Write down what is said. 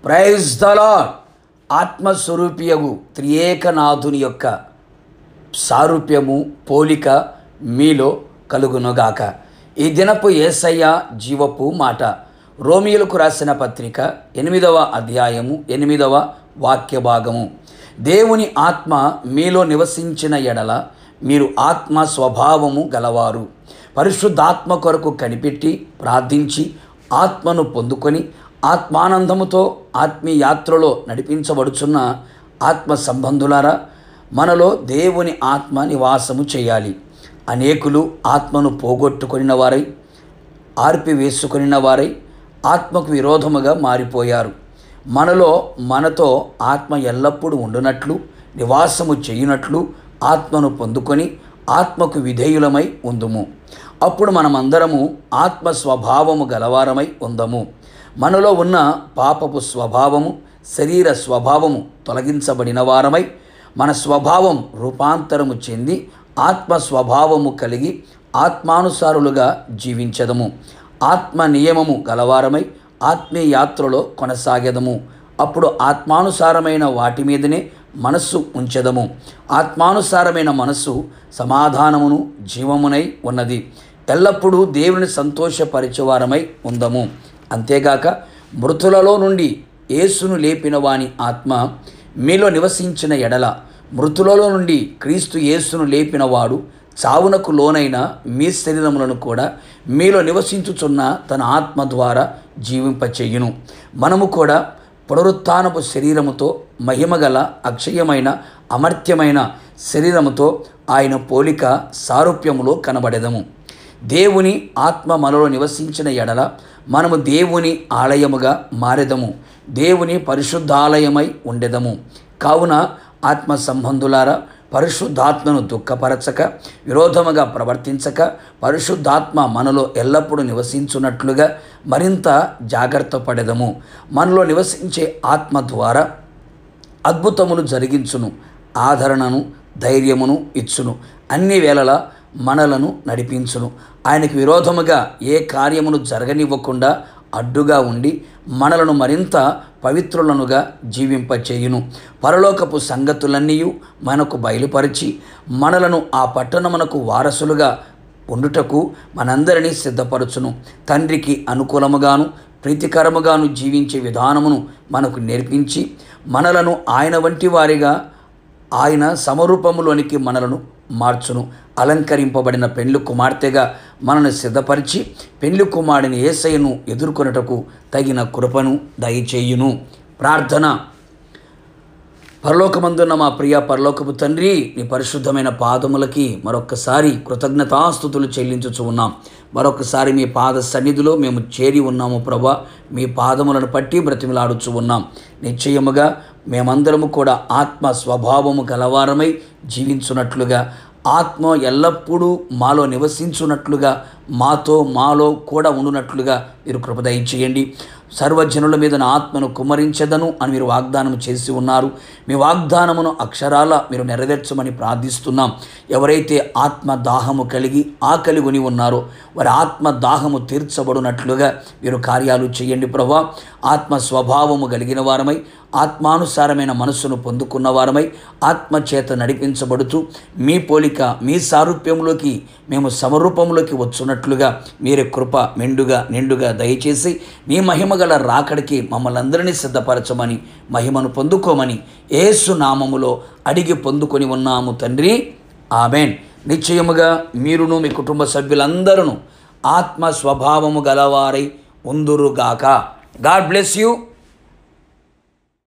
Praise the lord. ఆత్మస్వరూపియగు త్రియేకనాథుని యొక్క సారూప్యము, పోలిక మీలో కలుగునుగాక. ఈ దినపు యేసయ్య జీవపు మాట. రోమీయులకు రాసిన పత్రిక 8వ అధ్యాయము 8వ వాక్య భాగము. దేవుని ఆత్మ మీలో నివసించిన ఎడల మీరు ఆత్మ స్వభావము గలవారు. పరిశుద్ధాత్మ కొరకు కనిపెట్టి ప్రార్థించి ఆత్మను పొందుకొని ఆత్మానందముతో ఆత్మీయాత్రలో నడిపించబడుచున్న ఆత్మ సంబంధులారా, మనలో దేవుని ఆత్మ నివాసము చేయాలి. అనేకులు ఆత్మను పోగొట్టుకొనిన వారై, ఆర్పివేసుకొనిన వారై ఆత్మకు విరోధముగా మారిపోయారు. మనతో ఆత్మ ఎల్లప్పుడూ ఉండునట్లు, నివాసము చేయునట్లు ఆత్మను పొందుకొని ఆత్మకు విధేయులమై ఉందుము. అప్పుడు మనమందరము ఆత్మ స్వభావము గలవారమై ఉందము. మనలో ఉన్న పాపపు స్వభావము, శరీర స్వభావము తొలగించబడిన వారమై మన స్వభావం రూపాంతరము చెంది ఆత్మ స్వభావము కలిగి ఆత్మానుసారులుగా జీవించదము. ఆత్మ నియమము గలవారమై ఆత్మీయాత్రలో కొనసాగెదము. అప్పుడు ఆత్మానుసారమైన వాటి మీదనే మనస్సు ఉంచెదము. ఆత్మానుసారమైన మనస్సు సమాధానమును, జీవమునై ఉన్నది. ఎల్లప్పుడూ దేవుని సంతోషపరిచేవారమై ఉందము. అంతేగాక మృతులలో నుండి యేసును లేపిన వాని ఆత్మ మీలో నివసించిన ఎడల, మృతులలో నుండి క్రీస్తు యేసును లేపినవాడు చావునకు లోనైన మీ శరీరములను కూడా మీలో నివసించుచున్న తన ఆత్మ ద్వారా జీవింపచేయును. మనము కూడా పునరుత్థానపు శరీరముతో, మహిమగల అక్షయమైన అమర్త్యమైన శరీరముతో ఆయన పోలిక సారూప్యములో కనబడెదము. దేవుని ఆత్మ మనలో నివసించిన ఎడల మనము దేవుని ఆలయముగా మారెదము, దేవుని పరిశుద్ధాలయమై ఉండెదము. కావున ఆత్మ సంబంధులారా, పరిశుద్ధాత్మను దుఃఖపరచక, విరోధముగా ప్రవర్తించక, పరిశుద్ధాత్మ మనలో ఎల్లప్పుడూ నివసించున్నట్లుగా మరింత జాగ్రత్త పడెదము. మనలో నివసించే ఆత్మ ద్వారా అద్భుతములు జరిగించును, ఆదరణను, ధైర్యమును ఇచ్చును, అన్ని వేళలా మనలను నడిపించును. ఆయనకు విరోధముగా ఏ కార్యమును జరగనివ్వకుండా అడ్డుగా ఉండి మనలను మరింత పవిత్రులనుగా జీవింపచేయును. పరలోకపు సంగతులన్నీ మనకు బయలుపరిచి మనలను ఆ పట్టణమునకు వారసులుగా ఉండుటకు మనందరినీ సిద్ధపరచును. తండ్రికి అనుకూలముగాను ప్రీతికరముగాను జీవించే విధానమును మనకు నేర్పించి మనలను ఆయన వంటి వారిగా, ఆయన సమరూపములోనికి మనలను మార్చును. అలంకరింపబడిన పెండ్లి కుమార్తెగా మనను సిద్ధపరిచి పెండ్లి కుమారుడిని యేసయ్యను ఎదుర్కొనుటకు తగిన కృపను దయచేయును. ప్రార్థన. పరలోకమందున్న మా ప్రియ పరలోకపు తండ్రి, నీ పరిశుద్ధమైన పాదములకి మరొక్కసారి కృతజ్ఞతాస్తుతులు చెల్లించుచు ఉన్నాం. మరొకసారి మీ పాద సన్నిధిలో మేము చేరి ఉన్నాము ప్రభా. మీ పాదములను పట్టి బ్రతిమలాడుచు ఉన్నాం. నిశ్చయముగా మేమందరము కూడా ఆత్మ స్వభావము గలవారమై జీవించున్నట్లుగా, ఆత్మ ఎల్లప్పుడూ మాలో నివసించున్నట్లుగా, మాలో కూడా ఉండునట్లుగా మీరు కృప దయచేయండి. సర్వజనుల మీద నా ఆత్మను కుమ్మరించెదను అని మీరు వాగ్దానం చేసి ఉన్నారు. మీ వాగ్దానమును అక్షరాల మీరు నెరవేర్చమని ప్రార్థిస్తున్నాం. ఎవరైతే ఆత్మ దాహము కలిగి ఆకలి కొని ఉన్నారో వారి ఆత్మ దాహము తీర్చబడినట్లుగా మీరు కార్యాలు చేయండి ప్రభా. ఆత్మ స్వభావము కలిగిన వారమై, ఆత్మానుసారమైన మనస్సును పొందుకున్న వారమై, ఆత్మచేత నడిపించబడుతూ మీ పోలిక, మీ సారూప్యంలోకి మేము సమరూపంలోకి వచ్చున్నట్లుగా మీరే కృప మెండుగా నిండుగా దయచేసి నీ మహిమగల రాకడికి మమ్మల్ని అందరినీ సిద్ధపరచమని, మహిమను పొందుకోమని యేసు నామములో అడిగి పొందుకొని ఉన్నాము తండ్రి. ఆమేన్. నిశ్చయముగా మీరును మీ కుటుంబ సభ్యులందరూ ఆత్మ స్వభావము గలవారై ఉందురుగాక. God bless you.